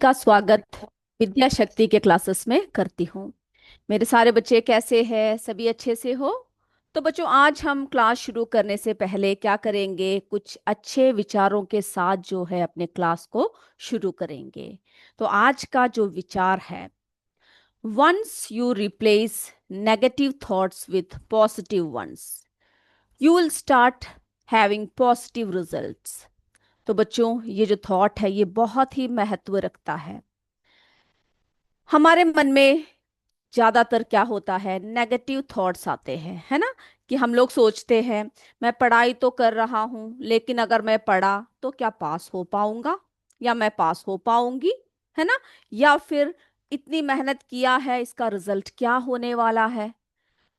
का स्वागत विद्या शक्ति के क्लासेस में करती हूँ। मेरे सारे बच्चे कैसे हैं? सभी अच्छे से हो? तो बच्चों, आज हम क्लास शुरू करने से पहले क्या करेंगे, कुछ अच्छे विचारों के साथ जो है अपने क्लास को शुरू करेंगे। तो आज का जो विचार है, once you replace negative thoughts with positive ones, you will start having positive results. तो बच्चों, ये जो थॉट है ये बहुत ही महत्व रखता है। हमारे मन में ज्यादातर क्या होता है, नेगेटिव थॉट्स आते हैं, है ना। कि हम लोग सोचते हैं, मैं पढ़ाई तो कर रहा हूं, लेकिन अगर मैं पढ़ा तो क्या पास हो पाऊंगा, या मैं पास हो पाऊंगी, है ना। या फिर इतनी मेहनत किया है, इसका रिजल्ट क्या होने वाला है।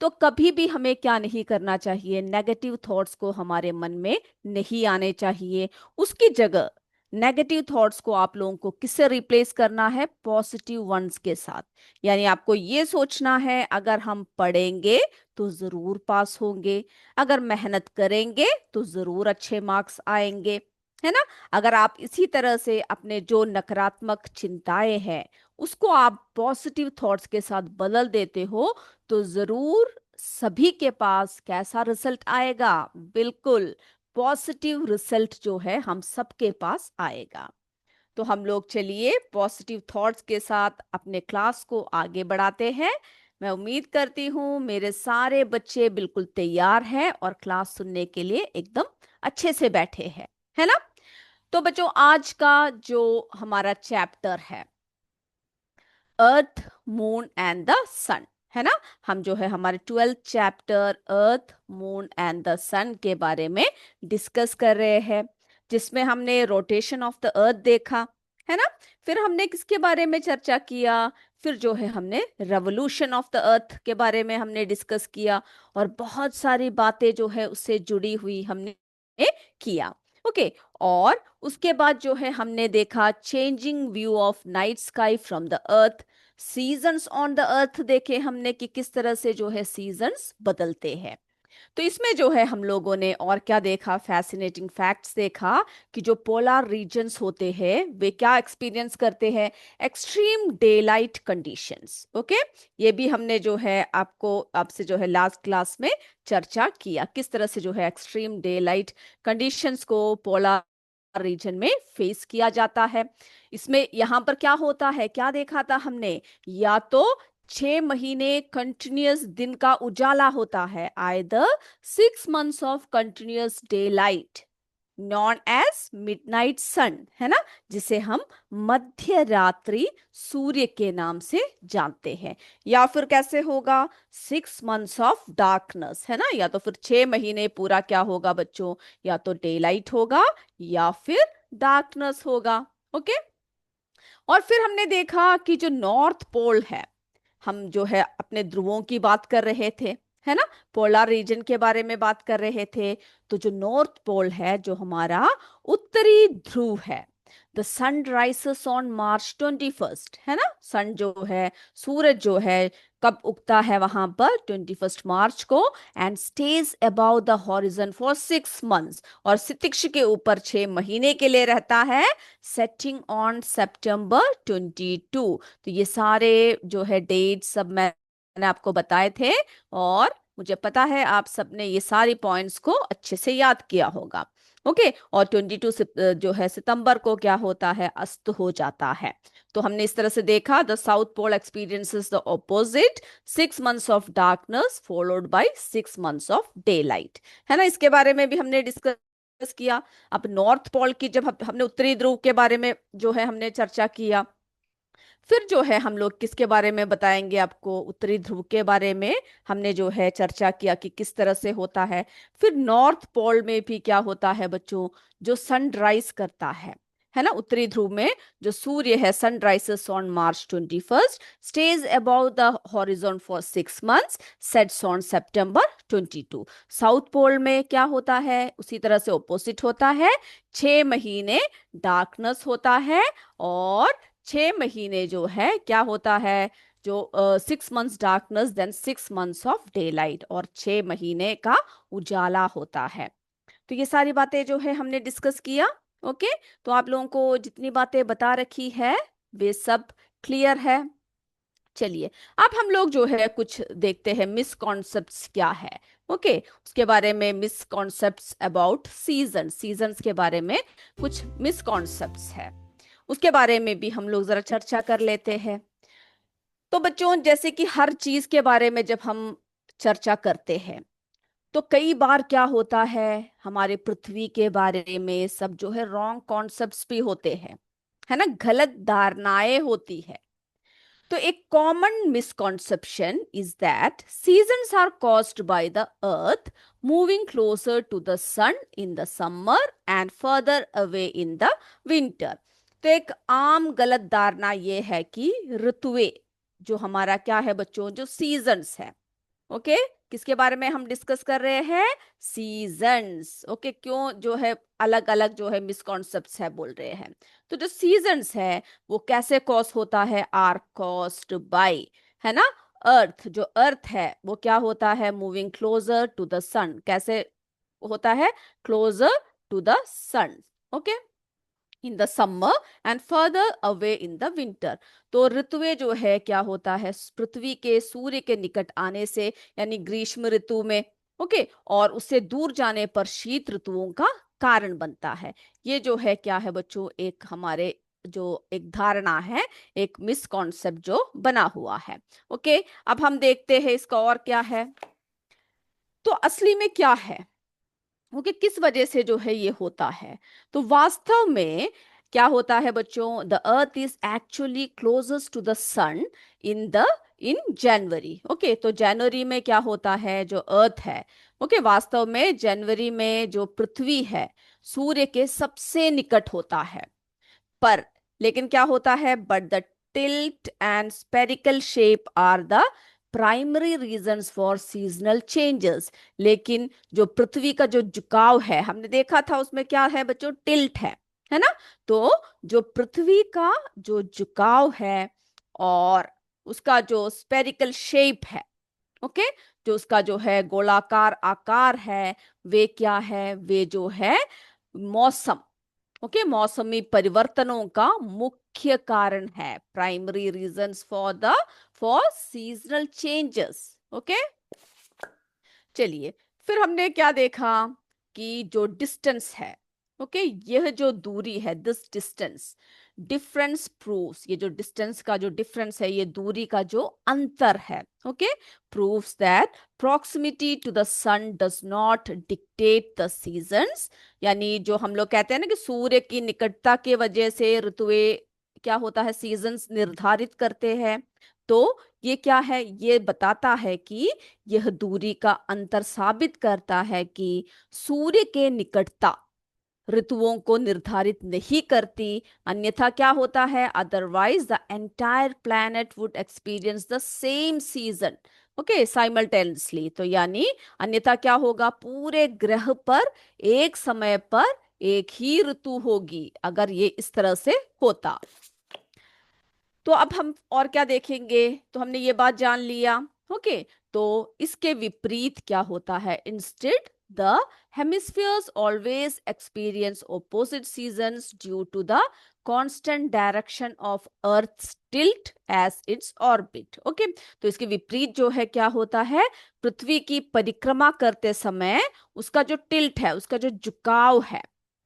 तो कभी भी हमें क्या नहीं करना चाहिए, नेगेटिव थॉट्स को हमारे मन में नहीं आने चाहिए। उसकी जगह नेगेटिव थॉट्स को आप लोगों को किससे रिप्लेस करना है, पॉजिटिव वंस के साथ। यानी आपको ये सोचना है, अगर हम पढ़ेंगे तो जरूर पास होंगे, अगर मेहनत करेंगे तो जरूर अच्छे मार्क्स आएंगे, है ना। अगर आप इसी तरह से अपने जो नकारात्मक चिंताएं हैं उसको आप पॉजिटिव थॉट्स के साथ बदल देते हो, तो जरूर सभी के पास कैसा रिजल्ट आएगा, बिल्कुल पॉजिटिव रिजल्ट जो है हम सबके पास आएगा। तो हम लोग चलिए पॉजिटिव थॉट्स के साथ अपने क्लास को आगे बढ़ाते हैं। मैं उम्मीद करती हूँ मेरे सारे बच्चे बिल्कुल तैयार हैं और क्लास सुनने के लिए एकदम अच्छे से बैठे हैं, है ना। तो बच्चों, आज का जो हमारा चैप्टर है, earth, moon and the sun, है ना। हम जो है हमारे 12th chapter earth, moon and the sun के बारे में डिस्कस कर रहे हैं, जिसमें हमने रोटेशन ऑफ द अर्थ देखा, है ना। फिर हमने किसके बारे में चर्चा किया, फिर जो है हमने रेवोल्यूशन ऑफ द अर्थ के बारे में हमने डिस्कस किया, और बहुत सारी बातें जो है उससे जुड़ी हुई हमने किया। ओके। और उसके बाद जो है हमने देखा changing view of night sky from the earth, seasons on the earth देखे हमने कि किस तरह से जो है सीजन्स बदलते हैं। तो इसमें जो है हम लोगों ने और क्या देखा, फैसिनेटिंग फैक्ट्स देखा कि जो पोलर रीजन्स होते हैं वे क्या एक्सपीरियंस करते हैं, extreme day light conditions. Okay. ये भी हमने जो है आपको आपसे जो है लास्ट क्लास में चर्चा किया, किस तरह से जो है एक्सट्रीम डे लाइट कंडीशंस को पोलर रीजन में फेस किया जाता है। इसमें यहां पर क्या होता है, क्या देखा था हमने, या तो 6 महीने कंटिन्यूअस दिन का उजाला होता है, either 6 months of continuous day light, known as midnight sun, है ना, जिसे हम मध्य रात्रि सूर्य के नाम से जानते हैं। या फिर कैसे होगा, 6 मंथ्स ऑफ डार्कनेस, है ना। या तो फिर 6 महीने पूरा क्या होगा बच्चों, या तो डे लाइट होगा या फिर डार्कनेस होगा। ओके। और फिर हमने देखा कि जो नॉर्थ पोल है, हम जो है अपने ध्रुवों की बात कर रहे थे, है ना, पोलर रीजन के बारे में बात कर रहे थे। तो जो नॉर्थ पोल है, जो हमारा उत्तरी ध्रुव है, द सन राइसेस ऑन मार्च 21, है ना। सन जो है, सूरज जो है, कब उगता है वहां पर, 21 मार्च को, and stage above the horizon for 6 months, और सितिक्ष के ऊपर 6 महीने के लिए रहता है, सेटिंग ऑन September 22। तो ये सारे जो है डेट सब मैंने आपको बताए थे, और मुझे पता है आप सबने ये सारी पॉइंट्स को अच्छे से याद किया होगा। ओके। और 22 जो है सितंबर को क्या होता है, अस्त हो जाता है। तो हमने इस तरह से देखा, the South Pole experiences the opposite, 6 months of darkness followed by 6 months of daylight, है ना। इसके बारे में भी हमने डिस्कस किया। अब नॉर्थ पोल की जब हमने उत्तरी ध्रुव के बारे में जो है हमने चर्चा किया, फिर जो है हम लोग किसके बारे में बताएंगे आपको, उत्तरी ध्रुव के बारे में हमने जो है चर्चा किया कि किस तरह से होता है। फिर नॉर्थ पोल में भी क्या होता है बच्चों, जो सनराइज करता है ना, उत्तरी ध्रुव में जो सूर्य है, sunrises on March 21, stays above the horizon for 6 months, sets on September 22। South Pole में क्या होता है, उसी तरह से ऑपोजिट होता है, 6 महीने डार्कनेस होता है, और 6 महीने जो है क्या होता है, जो 6 months darkness, then 6 months of daylight, और 6 महीने का उजाला होता है। तो ये सारी बातें जो है हमने डिस्कस किया। ओके। तो आप लोगों को जितनी बातें बता रखी है वे सब क्लियर है? चलिए, अब हम लोग जो है कुछ देखते हैं मिसकॉन्सेप्ट्स क्या है। ओके, उसके बारे में, मिसकॉन्सेप्ट्स अबाउट सीजन्स के बारे में कुछ मिसकॉन्सेप्ट्स है, उसके बारे में भी हम लोग जरा चर्चा कर लेते हैं। तो बच्चों, जैसे कि हर चीज के बारे में जब हम चर्चा करते हैं तो कई बार क्या होता है, हमारे पृथ्वी के बारे में सब जो है रॉन्ग कॉन्सेप्ट्स भी होते हैं, है ना, गलत धारणाएं होती है। तो एक common misconception is that seasons are caused by the earth moving closer to the sun in the summer and further away in the winter. तो एक आम गलत धारणा ये है कि ऋतुएं, जो हमारा क्या है बच्चों, जो सीजन्स है, ओके, किसके बारे में हम डिस्कस कर रहे हैं, सीजन्स। ओके, क्यों जो है अलग अलग जो है मिसकॉन्सेप्ट्स है बोल रहे हैं। तो जो सीजन्स है वो कैसे कॉज होता है, आर कॉज्ड बाय, है ना, अर्थ। जो अर्थ है वो क्या होता है, moving closer to the sun. कैसे होता है, closer to the sun, okay, in the summer and further away in the winter. तो ऋतुएं जो है क्या होता है, पृथ्वी के सूर्य के निकट आने से, यानी ग्रीष्म ऋतु में, ओके, और उससे दूर जाने पर शीत ऋतुओं का कारण बनता है। ये जो है क्या है बच्चों, एक हमारे जो एक धारणा है, एक मिसकॉन्सेप्ट जो बना हुआ है। ओके, अब हम देखते हैं इसका और क्या है। तो असली में क्या है, ओके, किस वजह से जो है ये होता है। तो वास्तव में क्या होता है बच्चों, the earth is actually closest to the sun in the in January. Okay, तो जनवरी में क्या होता है, जो अर्थ है, ओके, वास्तव में जनवरी में जो पृथ्वी है सूर्य के सबसे निकट होता है। पर लेकिन क्या होता है, but the tilt and spherical shape are the primary reasons for seasonal changes. लेकिन जो पृथ्वी का जो झुकाव है, हमने देखा था उसमें क्या है बच्चों, टिल्ट है ना। तो जो पृथ्वी का जो झुकाव है और उसका जो स्पेरिकल शेप है, ओके, जो उसका जो है गोलाकार आकार है, वे क्या है, वे जो है मौसम, ओके, मौसमी परिवर्तनों का मुख्य कारण है, primary reasons for seasonal changes. Okay, चलिए, फिर हमने क्या देखा कि जो डिस्टेंस है, ओके, यह जो दूरी है, दिस डिस्टेंस डिफरेंस प्रूव्स, ये जो डिस्टेंस का जो डिफरेंस है, ये दूरी का जो अंतर है, okay, proves that proximity to the sun does not dictate the seasons. यानी जो हम लोग कहते हैं ना कि सूर्य की निकटता के वजह से ऋतुएं क्या होता है, सीजन्स निर्धारित करते हैं। तो ये क्या है, ये बताता है कि यह दूरी का अंतर साबित करता है कि सूर्य के निकटता ऋतुओं को निर्धारित नहीं करती, अन्यथा क्या होता है, otherwise the entire planet would experience the same season, okay, simultaneously. तो यानी अन्यथा क्या होगा, पूरे ग्रह पर एक समय पर एक ही ऋतु होगी अगर ये इस तरह से होता। तो अब हम और क्या देखेंगे, तो हमने ये बात जान लिया, ओके। तो इसके विपरीत क्या होता है, instead the hemispheres always experience opposite seasons due to the constant direction of earth tilt as its orbit. Okay, तो इसके विपरीत जो है क्या होता है, पृथ्वी की परिक्रमा करते समय उसका जो टिल्ट है, उसका जो झुकाव है,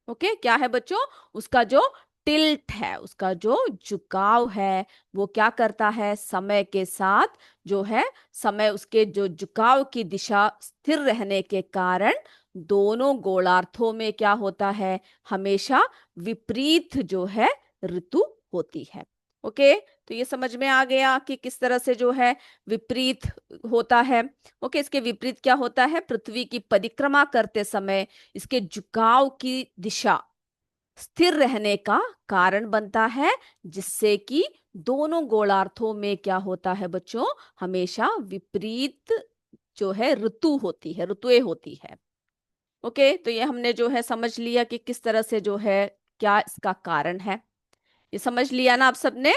ओके, क्या है बच्चों, उसका जो टिल्ट है, उसका जो झुकाव है, वो क्या करता है, समय के साथ जो है, समय उसके जो झुकाव की दिशा स्थिर रहने के कारण दोनों गोलार्धों में क्या होता है, हमेशा विपरीत जो है ऋतु होती है। ओके, तो ये समझ में आ गया कि किस तरह से जो है विपरीत होता है। ओके, इसके विपरीत क्या होता है, पृथ्वी की परिक्रमा करते समय इसके झुकाव की दिशा स्थिर रहने का कारण बनता है, जिससे कि दोनों गोलार्धों में क्या होता है बच्चों, हमेशा विपरीत जो है ऋतु होती है, ऋतुएं होती है। ओके, तो ये हमने जो है समझ लिया कि किस तरह से जो है क्या इसका कारण है, ये समझ लिया ना आप सबने।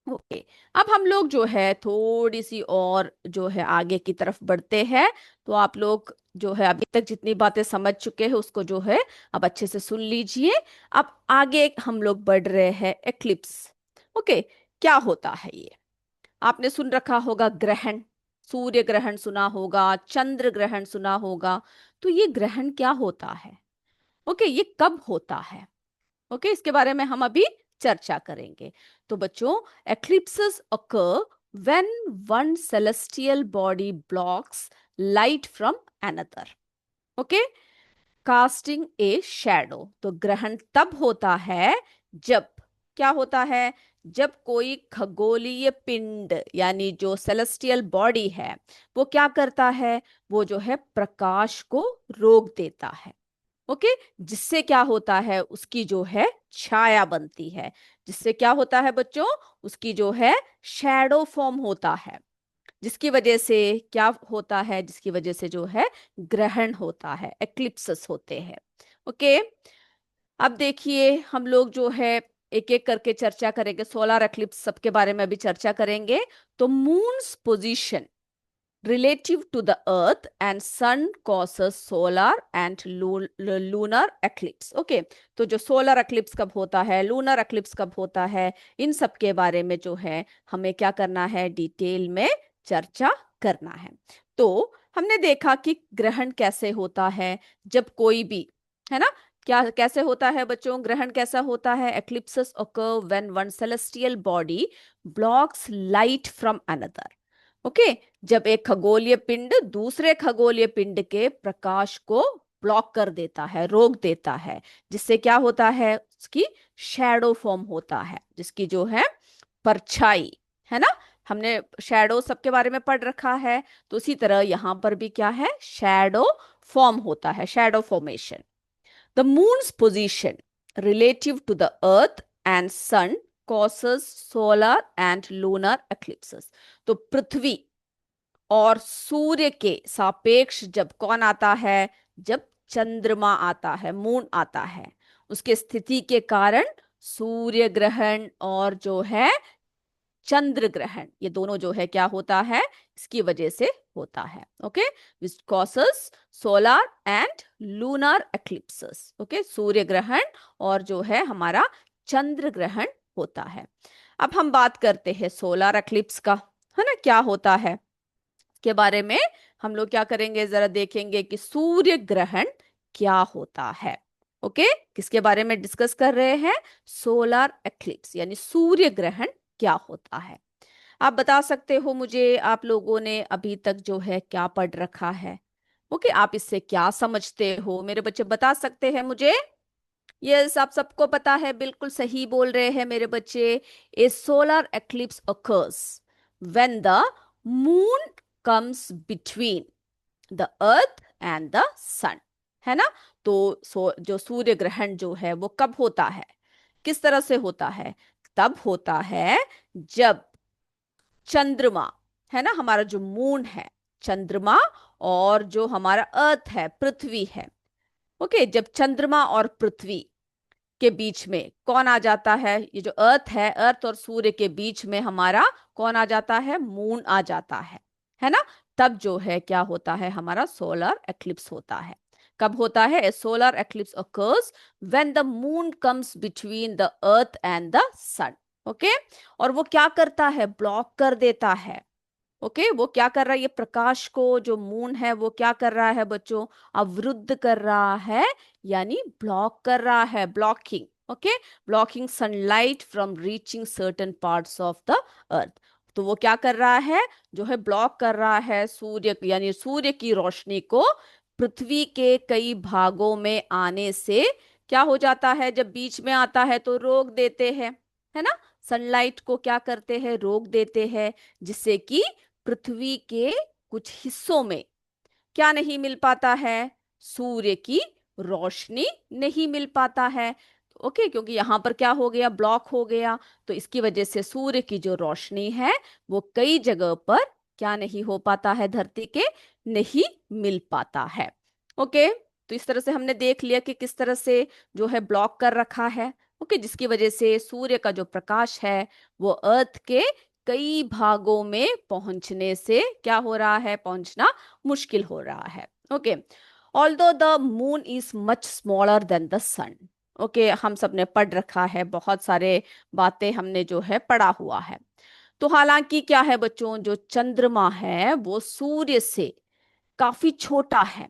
ओके, अब हम लोग जो है थोड़ी सी और जो है आगे की तरफ बढ़ते हैं। तो आप लोग जो है अभी तक जितनी बातें समझ चुके हैं उसको जो है अब अच्छे से सुन लीजिए। अब आगे हम लोग बढ़ रहे हैं एक्लिप्स। ओके, क्या होता है ये? आपने सुन रखा होगा ग्रहण, सूर्य ग्रहण सुना होगा, चंद्र ग्रहण सुना होगा। तो ये ग्रहण क्या होता है? ओके, ये कब होता है? ओके, इसके बारे में हम अभी चर्चा करेंगे। तो बच्चों, eclipses occur when one celestial body blocks light from another. Okay, casting A shadow. तो ग्रहण तब होता है जब, क्या होता है, जब कोई खगोलीय पिंड यानी जो सेलेस्टियल बॉडी है वो क्या करता है, वो जो है प्रकाश को रोक देता है। ओके, जिससे क्या होता है, उसकी जो है छाया बनती है। जिससे क्या होता है बच्चों, उसकी जो है शैडो फॉर्म होता है। जिसकी वजह से क्या होता है, जिसकी वजह से जो है ग्रहण होता है, एक्लिप्सस होते हैं। ओके, अब देखिए हम लोग जो है एक एक करके चर्चा करेंगे। सोलर एक्लिप्स सबके बारे में भी चर्चा करेंगे। तो moons position relative to the earth and sun causes solar and lunar eclipse. Okay, तो जो सोलर eclipse कब होता है, लूनर eclipse कब होता है, इन सब के बारे में जो है हमें क्या करना है, डिटेल में चर्चा करना है। तो हमने देखा कि ग्रहण कैसे होता है, जब कोई भी, है ना, क्या कैसे होता है बच्चों, ग्रहण कैसा होता है, eclipses occur when one celestial body blocks light from another. Okay, जब एक खगोलीय पिंड दूसरे खगोलीय पिंड के प्रकाश को ब्लॉक कर देता है, रोक देता है, जिससे क्या होता है, उसकी शैडो फॉर्म होता है, जिसकी जो है परछाई, है ना। हमने शैडो सबके बारे में पढ़ रखा है। तो उसी तरह यहां पर भी क्या है, शैडो फॉर्म होता है, shadow formation. The moon's position relative to the earth and sun causes solar and lunar eclipses. तो पृथ्वी और सूर्य के सापेक्ष जब कौन आता है, जब चंद्रमा आता है, मून आता है, उसके स्थिति के कारण सूर्य ग्रहण और जो है चंद्र ग्रहण, ये दोनों जो है क्या होता है, इसकी वजह से होता है। Okay, which causes solar and lunar eclipses. Okay, सूर्य ग्रहण और जो है हमारा चंद्र ग्रहण होता है। अब हम बात करते हैं सोलर एक्लिप्स का, है ना, क्या होता है के बारे में हम लोग क्या करेंगे, जरा देखेंगे कि सूर्य ग्रहण क्या होता है। ओके, किसके बारे में डिस्कस कर रहे हैं, सोलर एक्लिप्स यानी सूर्य ग्रहण क्या होता है। आप बता सकते हो मुझे, आप लोगों ने अभी तक जो है क्या पढ़ रखा है। ओके, आप इससे क्या समझते हो, मेरे बच्चे बता सकते हैं मुझे। यस, आप सबको पता है, बिल्कुल सही बोल रहे हैं मेरे बच्चे। A solar eclipse occurs when the moon comes between the earth and the sun, है ना। तो जो सूर्य ग्रहण जो है वो कब होता है, किस तरह से होता है, तब होता है जब चंद्रमा, है ना, हमारा जो मून है, चंद्रमा और जो हमारा अर्थ है, पृथ्वी है। ओके, जब चंद्रमा और पृथ्वी के बीच में कौन आ जाता है, ये जो अर्थ है, अर्थ और सूर्य के बीच में हमारा कौन आ जाता है, मून आ जाता है ना। तब जो है क्या होता है, हमारा सोलर एक्लिप्स होता है। कब होता है, solar eclipse occurs when the moon comes between the earth and the sun. Okay, और वो क्या करता है, ब्लॉक कर देता है। ओके, वो क्या कर रहा है, ये प्रकाश को, जो मून है वो क्या कर रहा है बच्चों, अवरुद्ध कर रहा है, यानी ब्लॉक कर रहा है, blocking. Okay, blocking sunlight from reaching certain parts of the earth. तो वो क्या कर रहा है, जो है ब्लॉक कर रहा है सूर्य, यानी सूर्य की रोशनी को पृथ्वी के कई भागों में आने से क्या हो जाता है, जब बीच में आता है तो रोक देते हैं, है ना। सनलाइट को क्या करते हैं, रोक देते हैं, जिससे कि पृथ्वी के कुछ हिस्सों में क्या नहीं मिल पाता है, सूर्य की रोशनी नहीं मिल पाता है। ओके, क्योंकि यहां पर क्या हो गया, ब्लॉक हो गया। तो इसकी वजह से सूर्य की जो रोशनी है वो कई जगह पर क्या नहीं हो पाता है, धरती के नहीं मिल पाता है। ओके, तो इस तरह से हमने देख लिया कि किस तरह से जो है ब्लॉक कर रखा है। ओके, जिसकी वजह से सूर्य का जो प्रकाश है वो अर्थ के कई भागों में पहुंचने से क्या हो रहा है, पहुंचना मुश्किल हो रहा है। Okay, although the moon is much smaller than the sun, okay, हम सब ने पढ़ रखा है, बहुत सारे बातें हमने जो है पढ़ा हुआ है। तो हालांकि क्या है बच्चों, जो चंद्रमा है वो सूर्य से काफी छोटा है।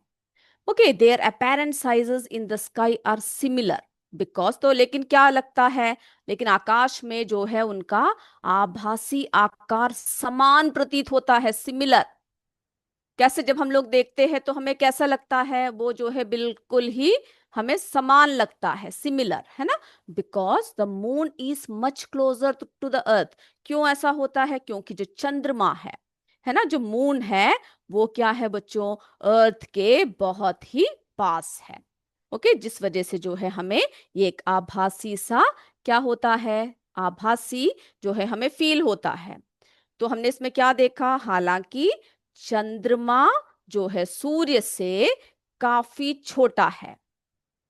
Okay, there apparent sizes in the sky are similar because, तो लेकिन क्या लगता है, लेकिन आकाश में जो है उनका आभासी आकार समान प्रतीत होता है, सिमिलर। कैसे, जब हम लोग देखते हैं तो हमें कैसा लगता है, वो जो है बिल्कुल ही हमें समान लगता है, सिमिलर, है ना। Because the moon is much closer to the earth. क्यों ऐसा होता है, क्योंकि जो चंद्रमा है ना, जो मून है वो क्या है बच्चों, अर्थ के बहुत ही पास है। ओके, जिस वजह से जो है हमें ये एक आभासी सा क्या होता है, आभासी जो है हमें फील होता है। तो हमने इसमें क्या देखा, हालांकि चंद्रमा जो है सूर्य से काफी छोटा है।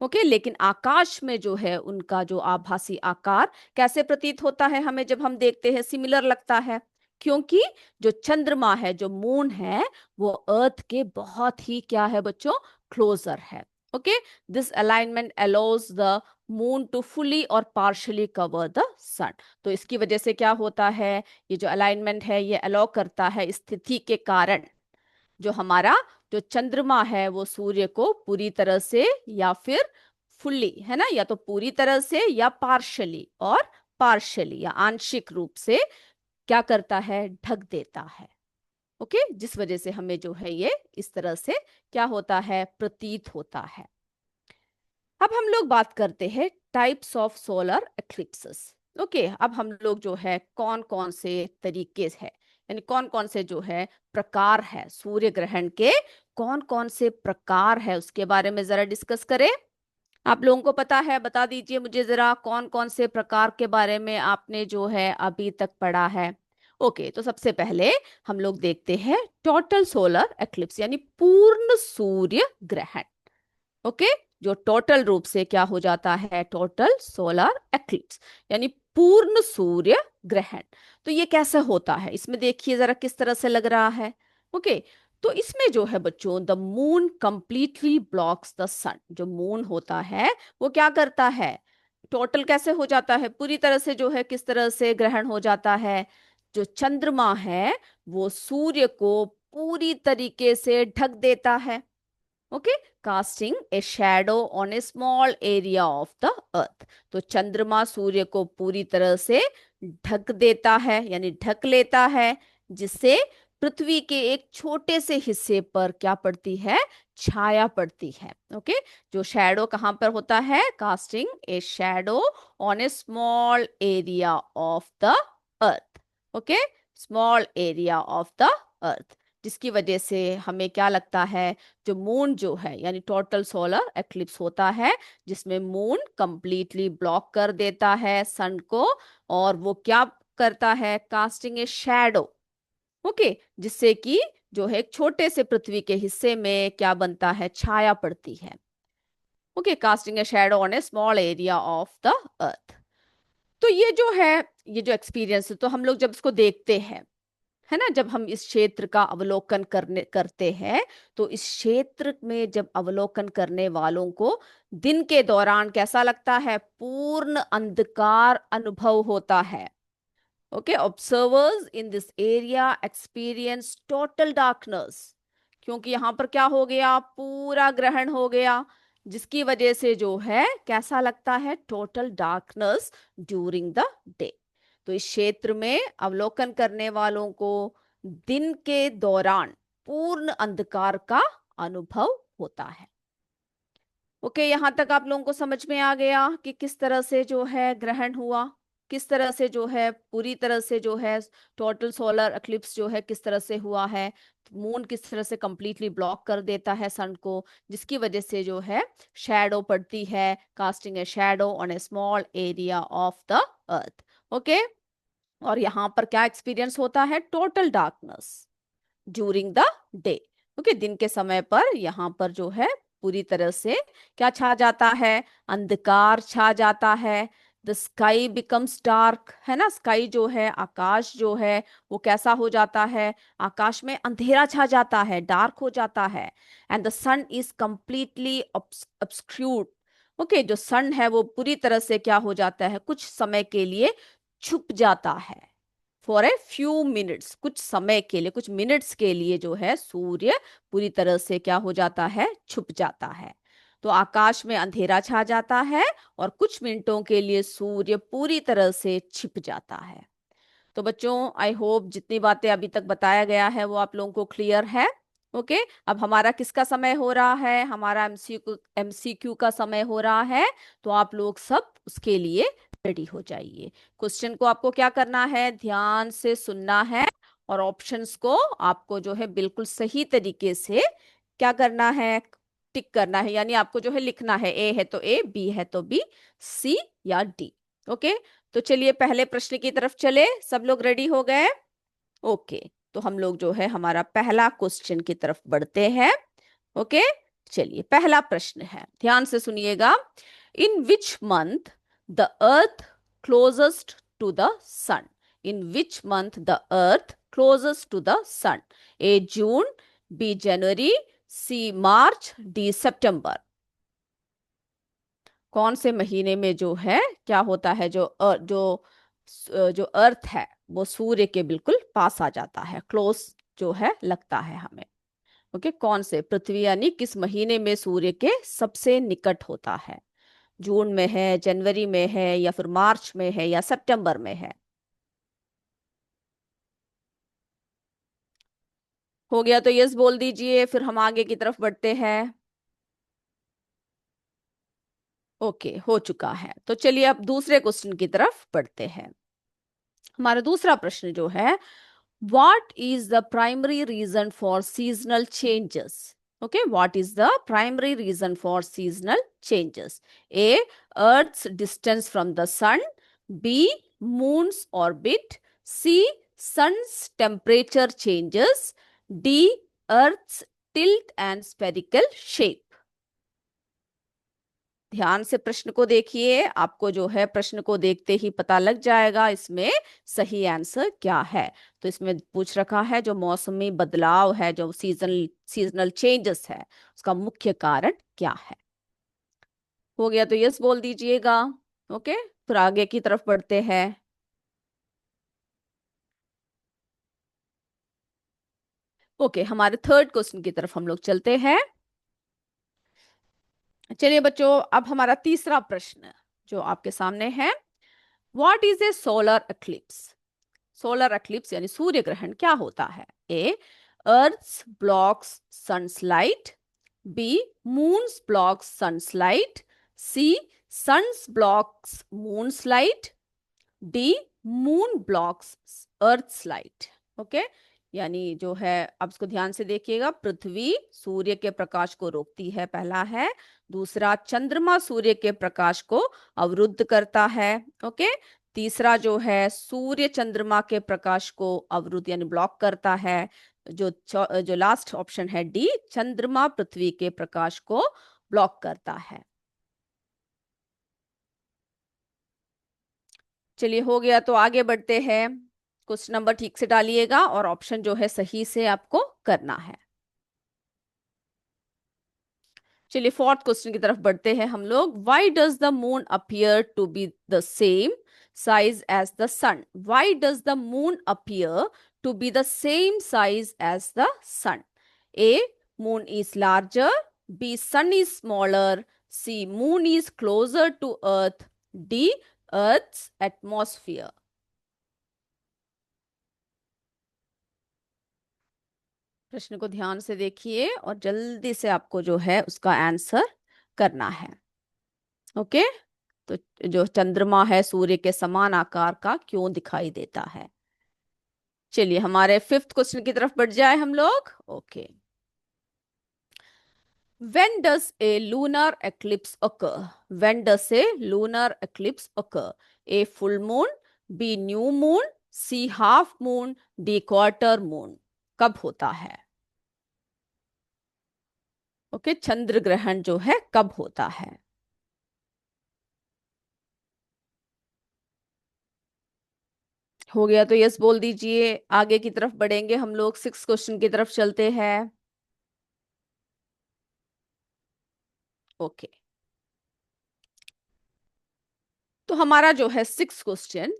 ओके, लेकिन आकाश में जो है उनका जो आभासी आकार कैसे प्रतीत होता है हमें, जब हम देखते हैं सिमिलर लगता है, क्योंकि जो चंद्रमा है, जो मून है, वो अर्थ के बहुत ही क्या है बच्चों, क्लोजर है। Okay, this alignment allows the moon to fully और पार्शली कवर द सन। तो इसकी वजह से क्या होता है, ये जो अलाइनमेंट है ये अलाउ करता है, स्थिति के कारण जो हमारा जो चंद्रमा है वो सूर्य को पूरी तरह से या फिर फुल्ली, है ना, या तो पूरी तरह से या पार्शली, और पार्शली या आंशिक रूप से क्या करता है, ढक देता है। ओके, जिस वजह से हमें जो है ये इस तरह से क्या होता है, प्रतीत होता है। अब हम लोग बात करते हैं types of solar eclipses. Okay, अब हम लोग जो है कौन कौन से तरीके है, यानी कौन कौन से जो है प्रकार है सूर्य ग्रहण के, कौन कौन से प्रकार है उसके बारे में जरा डिस्कस करें। आप लोगों को पता है, बता दीजिए मुझे जरा, कौन कौन से प्रकार के बारे में आपने जो है अभी तक पढ़ा है। ओके, तो सबसे पहले हम लोग देखते हैं टोटल सोलर एक्लिप्स, यानी पूर्ण सूर्य ग्रहण। ओके, जो टोटल रूप से क्या हो जाता है, टोटल सोलर एक्लिप्स, यानी पूर्ण सूर्य ग्रहण। तो ये कैसे होता है, इसमें देखिए जरा किस तरह से लग रहा है। ओके, तो इसमें जो है बच्चों, the moon completely blocks the sun. जो मून होता है वो क्या करता है, टोटल कैसे हो जाता है, पूरी तरह से जो है किस तरह से ग्रहण हो जाता है, जो चंद्रमा है वो सूर्य को पूरी तरीके से ढक देता है। Okay, casting A shadow on A small area of the earth. तो चंद्रमा सूर्य को पूरी तरह से ढक देता है, यानी ढक लेता है, जिससे पृथ्वी के एक छोटे से हिस्से पर क्या पड़ती है, छाया पड़ती है। ओके, जो शैडो कहाँ पर होता है, casting A shadow on A small area of the earth. Okay, small area of the earth, जिसकी वजह से हमें क्या लगता है, जो मून जो है, यानी टोटल सोलर एक्लिप्स होता है, जिसमें मून कंप्लीटली ब्लॉक कर देता है सन को, और वो क्या करता है, कास्टिंग ए शैडो। ओके, जिससे कि जो है एक छोटे से पृथ्वी के हिस्से में क्या बनता है, छाया पड़ती है। Okay, casting A shadow on A small area of the earth. तो ये जो है, ये जो एक्सपीरियंस है, तो हम लोग जब इसको देखते हैं, है ना, जब हम इस क्षेत्र का अवलोकन करते हैं, तो इस क्षेत्र में जब अवलोकन करने वालों को दिन के दौरान कैसा लगता है, पूर्ण अंधकार अनुभव होता है। Okay, observers in this area experience total darkness, क्योंकि यहां पर क्या हो गया, पूरा ग्रहण हो गया, जिसकी वजह से जो है कैसा लगता है, total darkness during the day. तो इस क्षेत्र में अवलोकन करने वालों को दिन के दौरान पूर्ण अंधकार का अनुभव होता है। ओके, यहां तक आप लोगों को समझ में आ गया कि किस तरह से जो है ग्रहण हुआ, किस तरह से जो है पूरी तरह से जो है टोटल सोलर एक्लिप्स जो है किस तरह से हुआ है, मून किस तरह से कंप्लीटली ब्लॉक कर देता है सन को, जिसकी वजह से जो है शैडो पड़ती है, casting A shadow on A small area of the earth. Okay, और यहाँ पर क्या एक्सपीरियंस होता है, total darkness during the day. Okay, दिन के समय पर यहाँ पर जो है पूरी तरह से क्या छा जाता है, अंधकार छा जाता है। द स्काई बिकम्स डार्क, है ना, स्काई जो है, आकाश जो है वो कैसा हो जाता है, आकाश में अंधेरा छा जाता है, डार्क हो जाता है। And the sun is completely obscured, okay, जो सन है वो पूरी तरह से क्या हो जाता है, कुछ समय के लिए छुप जाता है। फॉर ए फ्यू मिनट्स, कुछ समय के लिए, कुछ मिनट्स के लिए जो है सूर्य पूरी तरह से क्या हो जाता है, छुप जाता है। तो आकाश में अंधेरा छा जाता है और कुछ मिनटों के लिए सूर्य पूरी तरह से छिप जाता है। तो बच्चों, आई होप जितनी बातें अभी तक बताया गया है वो आप लोगों को क्लियर है। ओके, अब हमारा किसका समय हो रहा है, हमारा एमसीक्यू का समय हो रहा है। तो आप लोग सब उसके लिए रेडी हो जाइए। क्वेश्चन को आपको क्या करना है, ध्यान से सुनना है और ऑप्शंस को आपको जो है बिल्कुल सही तरीके से क्या करना है, टिक करना है। यानी आपको जो है लिखना है, ए है तो ए, बी है तो बी, सी या डी। ओके, तो चलिए पहले प्रश्न की तरफ चले। सब लोग रेडी हो गए? ओके, तो हम लोग जो है हमारा पहला क्वेश्चन की तरफ बढ़ते हैं। ओके, चलिए पहला प्रश्न है, ध्यान से सुनिएगा। In which month the earth closest to the sun? In which month the earth closest to the sun? A June, B January, C March, D September. कौन से महीने में जो है क्या होता है, जो अर्थ है वो सूर्य के बिल्कुल पास आ जाता है, क्लोज जो है लगता है हमें। ओके, कौन से, पृथ्वी यानी किस महीने में सूर्य के सबसे निकट होता है? जून में है, जनवरी में है, या फिर मार्च में है, या सितंबर में है? हो गया तो यस बोल दीजिए, फिर हम आगे की तरफ बढ़ते हैं। ओके, हो चुका है। तो चलिए अब दूसरे क्वेश्चन की तरफ बढ़ते हैं। हमारा दूसरा प्रश्न जो है, what is the primary reason for seasonal changes? Okay, what is the primary reason for seasonal changes? A, earth's distance from the sun. B, moon's orbit. C, sun's temperature changes. D, earth's tilt and spherical shape. ध्यान से प्रश्न को देखिए, आपको जो है प्रश्न को देखते ही पता लग जाएगा इसमें सही आंसर क्या है। तो इसमें पूछ रखा है जो मौसमी बदलाव है, जो सीजनल चेंजेस है, उसका मुख्य कारण क्या है। हो गया तो यस बोल दीजिएगा। ओके, फिर आगे की तरफ बढ़ते हैं। ओके, हमारे थर्ड क्वेश्चन की तरफ हम लोग चलते हैं। चलिए बच्चों, अब हमारा तीसरा प्रश्न जो आपके सामने है, what is a solar eclipse? Solar eclipse यानी सूर्य ग्रहण क्या होता है? A, earth blocks sunlight. B, moon's blocks sunlight. C, sun's blocks moon's light. D, moon blocks earth light. Okay, यानी जो है, अब इसको ध्यान से देखिएगा। पृथ्वी सूर्य के प्रकाश को रोकती है, पहला है। दूसरा, चंद्रमा सूर्य के प्रकाश को अवरुद्ध करता है। ओके, तीसरा जो है, सूर्य चंद्रमा के प्रकाश को अवरुद्ध यानी ब्लॉक करता है। जो लास्ट ऑप्शन है डी, चंद्रमा पृथ्वी के प्रकाश को ब्लॉक करता है। चलिए हो गया तो आगे बढ़ते हैं। क्वेश्चन नंबर ठीक से डालिएगा और ऑप्शन जो है सही से आपको करना है। चलिए फोर्थ क्वेश्चन की तरफ बढ़ते हैं हम लोग। Why does the moon appear to be the same size as the sun? Why does the moon appear to be the same size as the sun? A, moon is larger. B, sun is smaller. C, moon is closer to earth. D, earth atmosphere. प्रश्न को ध्यान से देखिए और जल्दी से आपको जो है उसका आंसर करना है। ओके, तो जो चंद्रमा है सूर्य के समान आकार का क्यों दिखाई देता है? चलिए हमारे फिफ्थ क्वेश्चन की तरफ बढ़ जाए हम लोग। Okay, when does a lunar eclipse occur? When does a lunar eclipse occur? A, full moon. B, new moon. C, half moon. D, quarter moon. कब होता है? ओके, चंद्र ग्रहण जो है कब होता है? हो गया तो यस बोल दीजिए। आगे की तरफ बढ़ेंगे हम लोग, सिक्स क्वेश्चन की तरफ चलते हैं। ओके, तो हमारा जो है six question,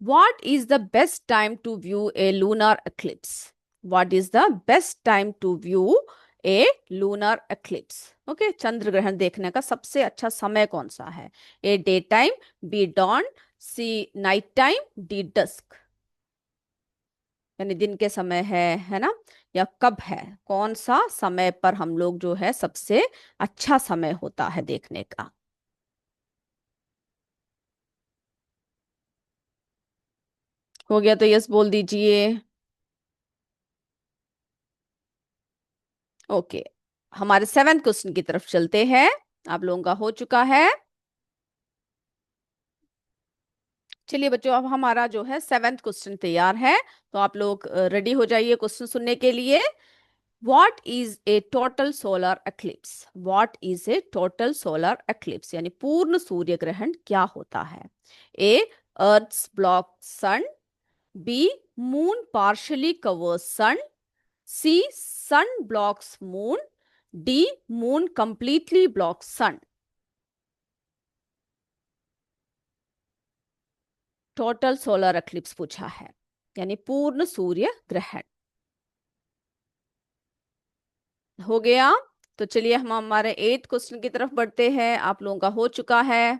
what is the best time to view a lunar eclipse? What is the best time to view a lunar eclipse? Okay, चंद्र ग्रहण देखने का सबसे अच्छा समय कौन सा है? A day time, B dawn, C night time, D dusk. यानी दिन के समय है ना, या कब है? कौन सा समय पर हम लोग जो है सबसे अच्छा समय होता है देखने का? हो गया तो यस बोल दीजिए। ओके, हमारे सेवेंथ क्वेश्चन की तरफ चलते हैं। आप लोगों का हो चुका है। चलिए बच्चों, अब हमारा जो है सेवेंथ क्वेश्चन तैयार है, तो आप लोग रेडी हो जाइए क्वेश्चन सुनने के लिए। What is a total solar eclipse? What is a total solar eclipse यानी पूर्ण सूर्य ग्रहण क्या होता है? A earth block sun, B moon partially covers sun, C sun blocks moon, D moon completely blocks sun. Total solar eclipse पूछा है, यानी पूर्ण सूर्य ग्रहण। हो गया। तो चलिए हम हमारे एट क्वेश्चन की तरफ बढ़ते हैं। आप लोगों का हो चुका है।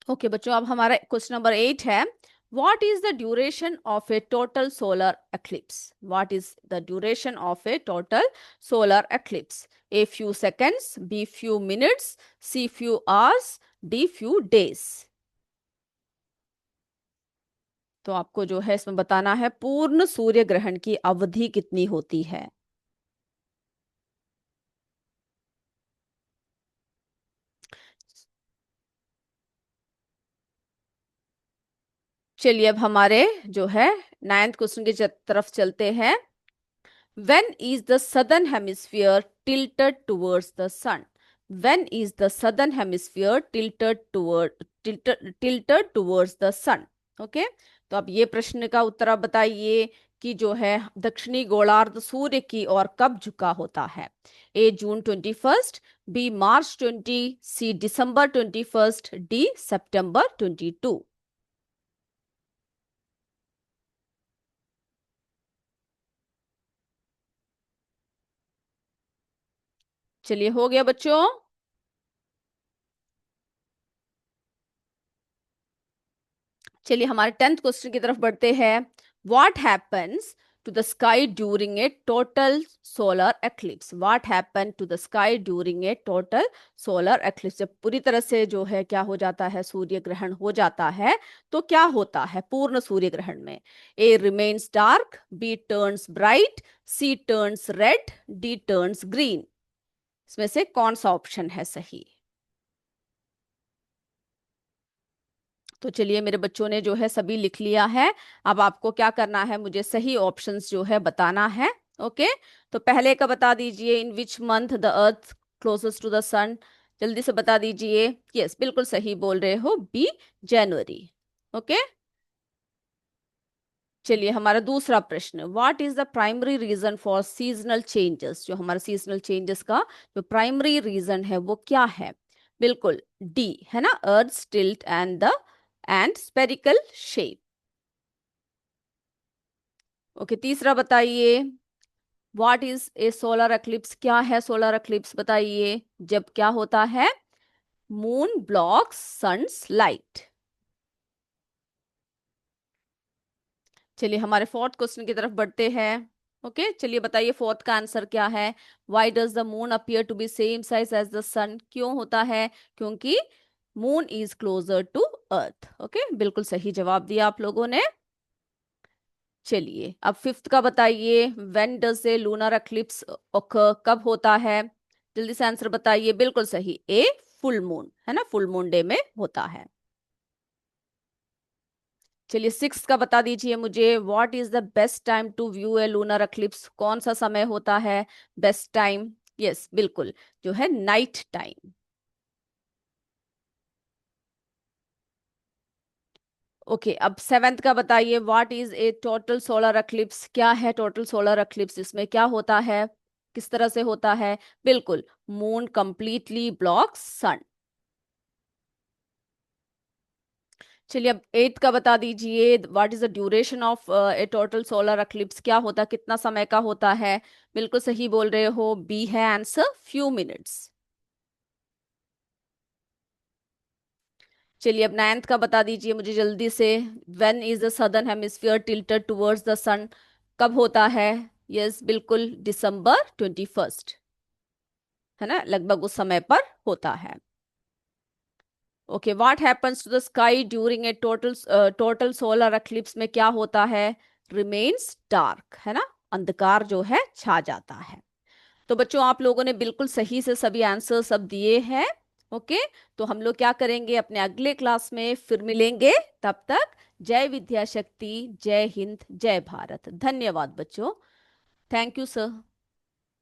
ओके बच्चों, अब हमारा क्वेश्चन नंबर एट है। What is the duration of A total solar eclipse? What is the duration of A total solar eclipse? A few seconds, be few minutes, see few hours, D few days. तो आपको जो है इसमें बताना है पूर्ण सूर्य ग्रहण की अवधि कितनी होती है। चलिए अब हमारे जो है नाइन्थ क्वेश्चन की तरफ चलते हैं। When is the southern hemisphere tilted towards the sun? When is the southern hemisphere tilted towards the sun? Okay, तो अब ये प्रश्न का उत्तर आप बताइए कि जो है दक्षिणी गोलार्ध सूर्य की ओर कब झुका होता है? ए जून 21st, बी मार्च 20, सी दिसंबर 21st, डी सितंबर 22। चलिए हो गया बच्चों। चलिए हमारे टेंथ क्वेश्चन की तरफ बढ़ते हैं। What happens to the sky during a total solar eclipse? What happen to the sky during a total solar eclipse? जब पूरी तरह से जो है क्या हो जाता है, सूर्य ग्रहण हो जाता है, तो क्या होता है पूर्ण सूर्य ग्रहण में? A remains dark, B turns bright, C turns red, D turns green. इसमें से कौन सा ऑप्शन है सही? तो चलिए मेरे बच्चों ने जो है सभी लिख लिया है। अब आपको क्या करना है, मुझे सही ऑप्शंस जो है बताना है। ओके, तो पहले का बता दीजिए। In which month the earth closest to the sun? जल्दी से बता दीजिए। यस, बिल्कुल सही बोल रहे हो, बी जनवरी। ओके, चलिए हमारा दूसरा प्रश्न। What is the primary reason for seasonal changes? जो हमारा सीजनल चेंजेस का जो प्राइमरी रीजन है वो क्या है? बिल्कुल डी है ना, earth tilt and spherical shape. Okay, तीसरा बताइए। What is a solar eclipse? क्या है सोलर एक्लिप्स बताइए? जब क्या होता है? Moon blocks sun's light. चलिए हमारे फोर्थ क्वेश्चन की तरफ बढ़ते हैं। ओके, चलिए बताइए फोर्थ का आंसर क्या है? Why does the moon appear to be same size as the sun? क्यों होता है? क्योंकि moon is closer to earth. Okay, बिल्कुल सही जवाब दिया आप लोगों ने। चलिए अब फिफ्थ का बताइए। When does a lunar eclipse occur? कब होता है? जल्दी से आंसर बताइए। बिल्कुल सही, ए फुल मून है ना, फुल मून डे में होता है। चलिए सिक्स का बता दीजिए मुझे। What is the best time to view a lunar eclipse? कौन सा समय होता है बेस्ट टाइम? यस बिल्कुल, जो है नाइट टाइम। ओके, अब सेवेंथ का बताइए। What is a total solar eclipse? क्या है टोटल सोलर एक्लिप्स? इसमें क्या होता है, किस तरह से होता है? बिल्कुल, मून कंप्लीटली ब्लॉक्स सन। चलिए अब एट का बता दीजिए, what is the duration of A total solar eclipse, क्या होता, कितना समय का होता है। बिल्कुल सही बोल रहे हो, बी है आंसर, फ्यू मिनट्स। चलिए अब नाइन्थ का बता दीजिए मुझे जल्दी से। When is the southern hemisphere tilted towards the sun, कब होता है। यस बिल्कुल, December 21, है ना, लगभग उस समय पर होता है। Okay, what happens to the sky during a total solar eclipse में क्या होता है। रिमेन्स डार्क, है ना, अंधकार जो है छा जाता है। तो बच्चों आप लोगों ने बिल्कुल सही से सभी आंसर सब दिए हैं। ओके, तो हम लोग क्या करेंगे, अपने अगले क्लास में फिर मिलेंगे। तब तक जय विद्या शक्ति, जय हिंद, जय भारत। धन्यवाद बच्चों। Thank you sir.